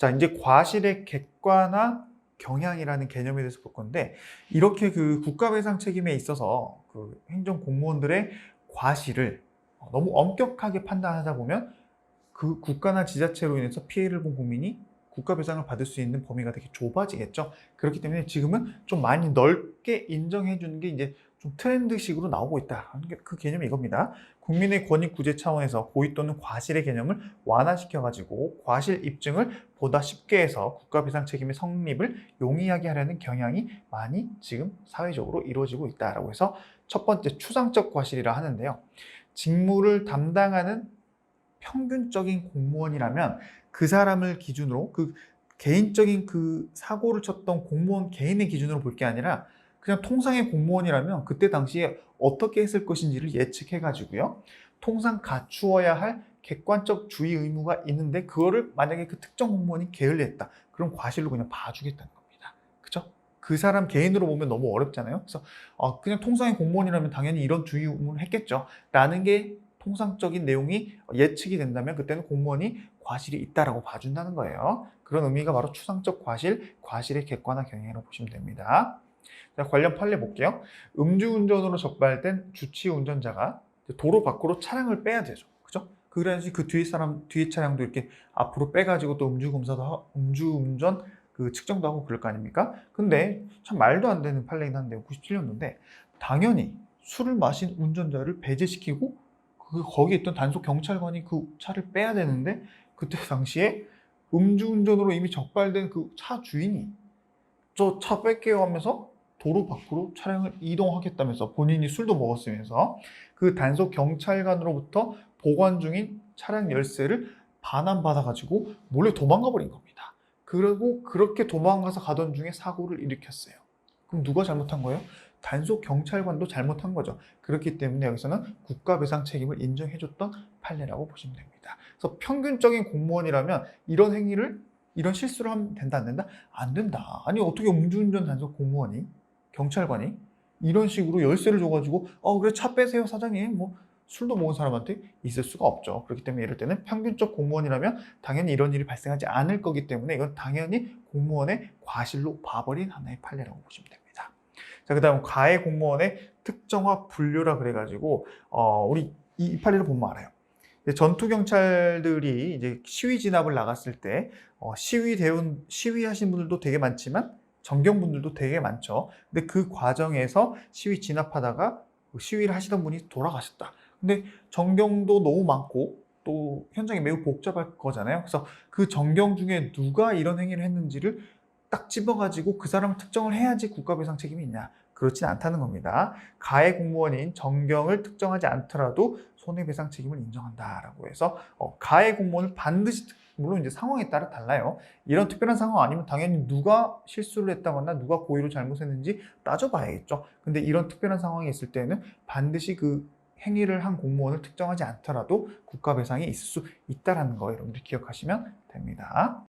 자, 이제 과실의 객관화 경향이라는 개념에 대해서 볼 건데, 이렇게 그 국가배상 책임에 있어서 그 행정 공무원들의 과실을 너무 엄격하게 판단하다 보면 그 국가나 지자체로 인해서 피해를 본 국민이 국가배상을 받을 수 있는 범위가 되게 좁아지겠죠. 그렇기 때문에 지금은 좀 많이 넓게 인정해 주는 게 이제 좀 트렌드식으로 나오고 있다 하는 게 그 개념이 이겁니다. 국민의 권익 구제 차원에서 고의 또는 과실의 개념을 완화시켜가지고 과실 입증을 보다 쉽게 해서 국가배상 책임의 성립을 용이하게 하려는 경향이 많이 지금 사회적으로 이루어지고 있다라고 해서 첫 번째 추상적 과실이라 하는데요. 직무를 담당하는 평균적인 공무원이라면 그 사람을 기준으로 그 개인적인 그 사고를 쳤던 공무원 개인의 기준으로 볼 게 아니라 그냥 통상의 공무원이라면 그때 당시에 어떻게 했을 것인지를 예측해 가지고요. 통상 갖추어야 할 객관적 주의 의무가 있는데 그거를 만약에 그 특정 공무원이 게을리했다. 그럼 과실로 그냥 봐주겠다는 겁니다. 그죠? 그 사람 개인으로 보면 너무 어렵잖아요. 그래서 그냥 통상의 공무원이라면 당연히 이런 주의 의무를 했겠죠. 라는 게 통상적인 내용이 예측이 된다면 그때는 공무원이 과실이 있다라고 봐준다는 거예요. 그런 의미가 바로 추상적 과실, 과실의 객관화 경향이라고 보시면 됩니다. 자, 관련 판례 볼게요. 음주운전으로 적발된 주치 운전자가 도로 밖으로 차량을 빼야 되죠. 그죠? 그래야지 그 뒤에 차량도 이렇게 앞으로 빼가지고 또 음주운전 그 측정도 하고 그럴 거 아닙니까? 근데 참 말도 안 되는 판례긴 한데요. 97년도인데 당연히 술을 마신 운전자를 배제시키고 거기에 있던 단속 경찰관이 그 차를 빼야 되는데 그때 당시에 음주운전으로 이미 적발된 그 차 주인이 저 차 뺄게요 하면서 도로 밖으로 차량을 이동하겠다면서 본인이 술도 먹었으면서 그 단속 경찰관으로부터 보관 중인 차량 열쇠를 반환받아가지고 몰래 도망가 버린 겁니다. 그리고 그렇게 도망가서 가던 중에 사고를 일으켰어요. 그럼 누가 잘못한 거예요? 단속 경찰관도 잘못한 거죠. 그렇기 때문에 여기서는 국가배상 책임을 인정해줬던 판례라고 보시면 됩니다. 그래서 평균적인 공무원이라면 이런 실수를 하면 된다, 안 된다? 안 된다. 아니, 어떻게 음주운전 단속 공무원이, 경찰관이 이런 식으로 열쇠를 줘가지고, 그래, 차 빼세요, 사장님. 뭐, 술도 먹은 사람한테 있을 수가 없죠. 그렇기 때문에 이럴 때는 평균적 공무원이라면 당연히 이런 일이 발생하지 않을 거기 때문에 이건 당연히 공무원의 과실로 봐버린 하나의 판례라고 보시면 됩니다. 자, 그 다음 가해 공무원의 특정화 분류라 그래가지고, 우리 이 판례를 보면 알아요. 전투 경찰들이 이제 시위 진압을 나갔을 때 시위하신 분들도 되게 많지만 정경분들도 되게 많죠. 근데 그 과정에서 시위 진압하다가 시위를 하시던 분이 돌아가셨다. 근데 정경도 너무 많고 또 현장이 매우 복잡할 거잖아요. 그래서 그 정경 중에 누가 이런 행위를 했는지를 딱 집어가지고 그 사람을 특정을 해야지 국가배상 책임이 있냐? 그렇진 않다는 겁니다. 가해 공무원인 정경을 특정하지 않더라도 손해배상 책임을 인정한다라고 해서 가해 공무원을 반드시 물론 이제 상황에 따라 달라요. 이런 특별한 상황 아니면 당연히 누가 실수를 했다거나 누가 고의로 잘못했는지 따져봐야겠죠. 근데 이런 특별한 상황이 있을 때는 반드시 그 행위를 한 공무원을 특정하지 않더라도 국가배상이 있을 수 있다는 거 여러분들 기억하시면 됩니다.